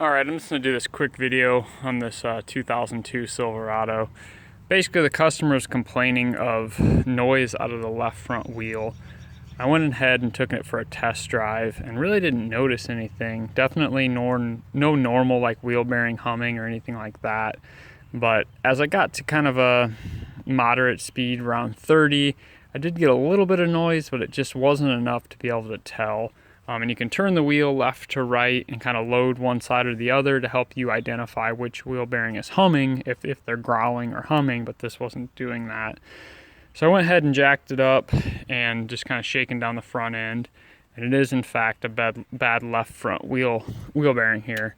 Alright, I'm just going to do this quick video on this 2002 Silverado. Basically, the customer was complaining of noise out of the left front wheel. I went ahead and took it for a test drive and really didn't notice anything. Definitely no normal like wheel bearing humming or anything like that. But as I got to kind of a moderate speed, around 30, I did get a little bit of noise, but it just wasn't enough to be able to tell. And you can turn the wheel left to right and kind of load one side or the other to help you identify which wheel bearing is humming, if they're growling or humming, but this wasn't doing that. So I went ahead and jacked it up and just kind of shaking down the front end. And it is in fact a bad left front wheel bearing here.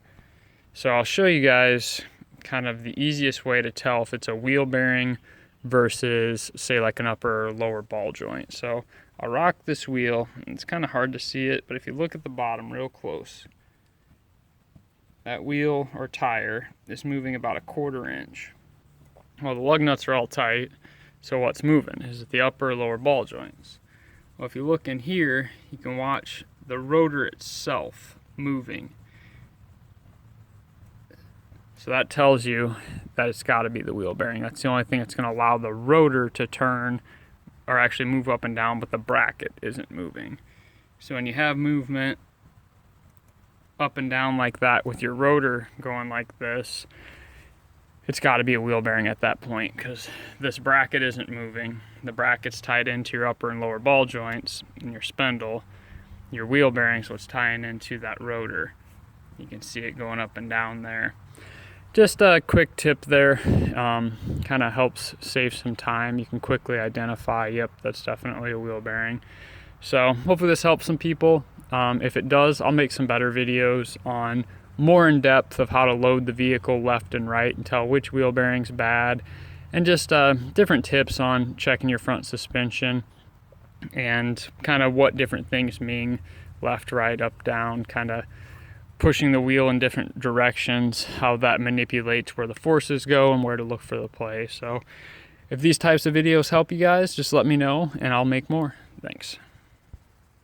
So I'll show you guys kind of the easiest way to tell if it's a wheel bearing versus say like an upper or lower ball joint. So I'll rock this wheel. It's kind of hard to see it, but if you look at the bottom real close, that wheel or tire is moving about a 1/4 inch. Well, the lug nuts are all tight, so what's moving? Is it the upper or lower ball joints? Well, if you look in here, you can watch the rotor itself moving. So that tells you that it's got to be the wheel bearing. That's the only thing that's going to allow the rotor to turn or actually move up and down, but the bracket isn't moving. So when you have movement up and down like that with your rotor going like this, it's got to be a wheel bearing at that point because this bracket isn't moving. The bracket's tied into your upper and lower ball joints and your spindle. Your wheel bearing's what's tying into that rotor. You can see it going up and down there. Just a quick tip there, kind of helps save some time. You can quickly identify, yep, that's definitely a wheel bearing. So hopefully this helps some people. If it does, I'll make some better videos on more in depth of how to load the vehicle left and right and tell which wheel bearing's bad, and just different tips on checking your front suspension and kind of what different things mean, left, right, up, down, kind of pushing the wheel in different directions, how that manipulates where the forces go and where to look for the play. So if these types of videos help you guys, just let me know and I'll make more. Thanks.